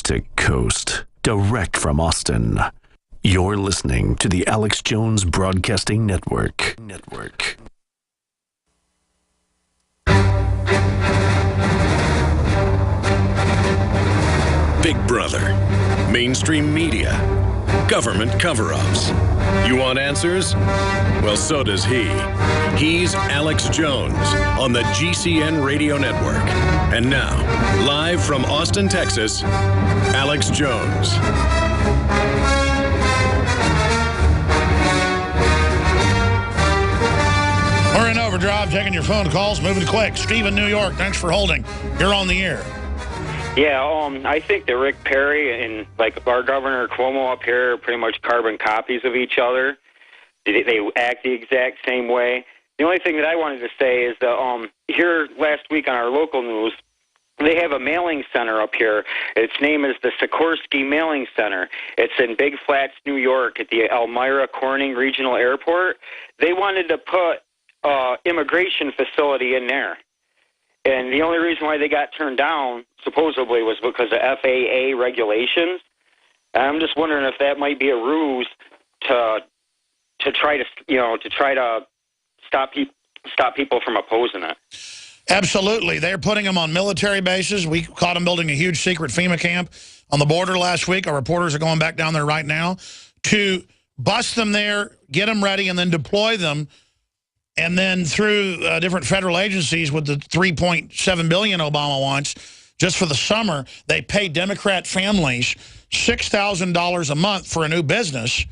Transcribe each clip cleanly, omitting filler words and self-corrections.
to coast, direct from Austin. You're listening to the Alex Jones Broadcasting Network. Big Brother, mainstream media, government cover-ups. You want answers? Well, so does he. He's Alex Jones on the GCN Radio Network. And now, live from Austin, Texas, Alex Jones. We're in overdrive, taking your phone calls, moving quick. Steve in New York, thanks for holding. You're on the air. Yeah, I think that Rick Perry and our Governor Cuomo up here are pretty much carbon copies of each other. They act the exact same way. The only thing that I wanted to say is that here last week on our local news, they have a mailing center up here. Its name is the Sikorsky Mailing Center. It's in Big Flats, New York, at the Elmira Corning Regional Airport. They wanted to put immigration facility in there. And the only reason why they got turned down, supposedly, was because of FAA regulations. And I'm just wondering if that might be a ruse to try to stop people from opposing it. Absolutely. They're putting them on military bases. We caught them building a huge secret FEMA camp on the border last week. Our reporters are going back down there right now to bust them there, get them ready, and then deploy them. And then through different federal agencies with the $3.7 billion Obama wants, just for the summer, they pay Democrat families $6,000 a month for a new business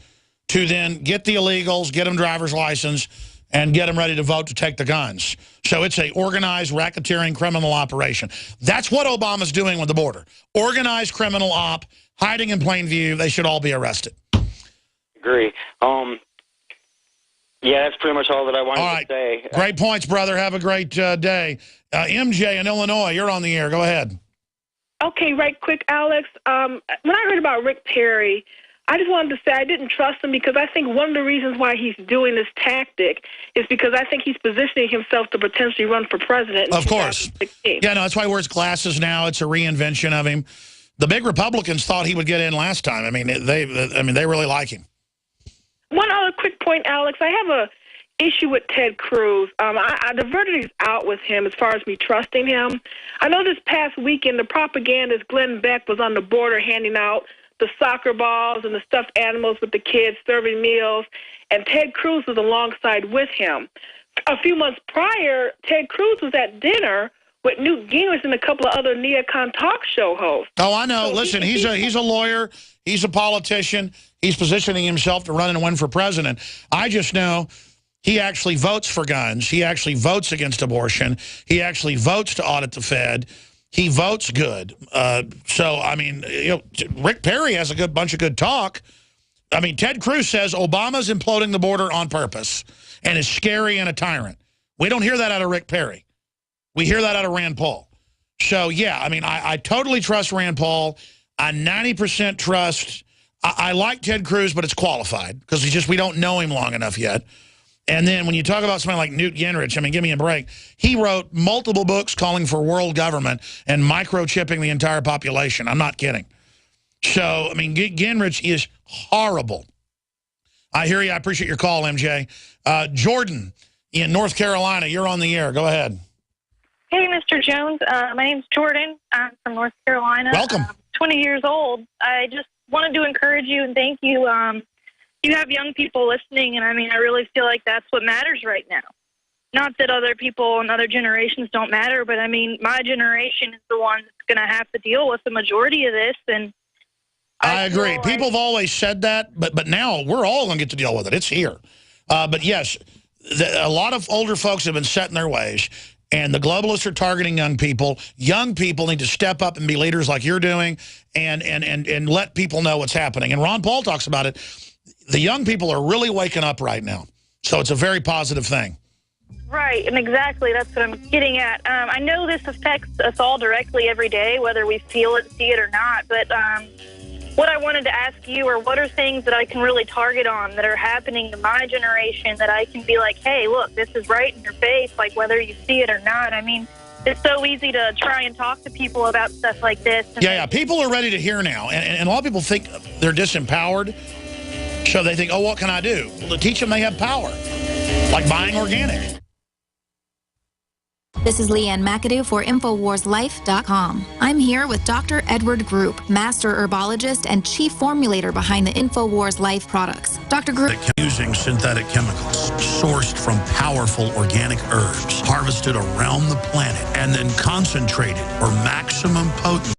to then get the illegals, get them driver's license, and get them ready to vote to take the guns. So it's a organized racketeering criminal operation. That's what Obama's doing with the border. Organized criminal op, hiding in plain view. They should all be arrested. Agree. Yeah, that's pretty much all that I wanted to say. Great points, brother. Have a great day. MJ in Illinois, you're on the air. Go ahead. Okay, right quick, Alex. When I heard about Rick Perry, I just wanted to say I didn't trust him because I think one of the reasons why he's doing this tactic is because I think he's positioning himself to potentially run for president in Of course. 2016. Yeah, no, that's why he wears glasses now. It's a reinvention of him. The big Republicans thought he would get in last time. I mean, they really like him. One other quick point, Alex. I have a issue with Ted Cruz. The verdict is out with him as far as me trusting him. I know this past weekend the propagandist Glenn Beck was on the border handing out the soccer balls and the stuffed animals with the kids, serving meals, and Ted Cruz was alongside with him. A few months prior, Ted Cruz was at dinner with Newt Gingrich and a couple of other neocon talk show hosts. Oh, I know. So listen, he's a lawyer. He's a politician. He's positioning himself to run and win for president. I just know he actually votes for guns. He actually votes against abortion. He actually votes to audit the Fed. He votes good. So, I mean, Rick Perry has a bunch of good talk. I mean, Ted Cruz says Obama's imploding the border on purpose and is scary and a tyrant. We don't hear that out of Rick Perry. We hear that out of Rand Paul. So, yeah, I mean, I totally trust Rand Paul. I 90% trust. I like Ted Cruz, but it's qualified because we don't know him long enough yet. And then when you talk about somebody like Newt Gingrich, I mean, give me a break. He wrote multiple books calling for world government and microchipping the entire population. I'm not kidding. So, I mean, Gingrich is horrible. I hear you. I appreciate your call, MJ. Jordan in North Carolina, you're on the air. Go ahead. Hey, Mr. Jones. My name's Jordan. I'm from North Carolina. Welcome. 20 years old. I just wanted to encourage you and thank you. You have young people listening, and I mean, I really feel like that's what matters right now. Not that other people and other generations don't matter, but I mean, my generation is the one that's going to have to deal with the majority of this. And I agree. People have always said that, but now we're all going to get to deal with it. It's here. But yes, a lot of older folks have been set in their ways. And the globalists are targeting young people. Young people need to step up and be leaders like you're doing and let people know what's happening. And Ron Paul talks about it. The young people are really waking up right now. So it's a very positive thing. Right, and exactly. That's what I'm getting at. I know this affects us all directly every day, whether we feel it, see it, or not. But what I wanted to ask you are what are things that I can really target on that are happening to my generation that I can be like, hey, look, this is right in your face, like whether you see it or not. I mean, it's so easy to try and talk to people about stuff like this. Yeah, people are ready to hear now. And a lot of people think they're disempowered. So they think, oh, what can I do? Well, to teach them they have power, like buying organic. This is Leanne McAdoo for InfoWarsLife.com. I'm here with Dr. Edward Group, master herbologist and chief formulator behind the InfoWars Life products. Dr. Group, Using synthetic chemicals sourced from powerful organic herbs, harvested around the planet, and then concentrated for maximum potency.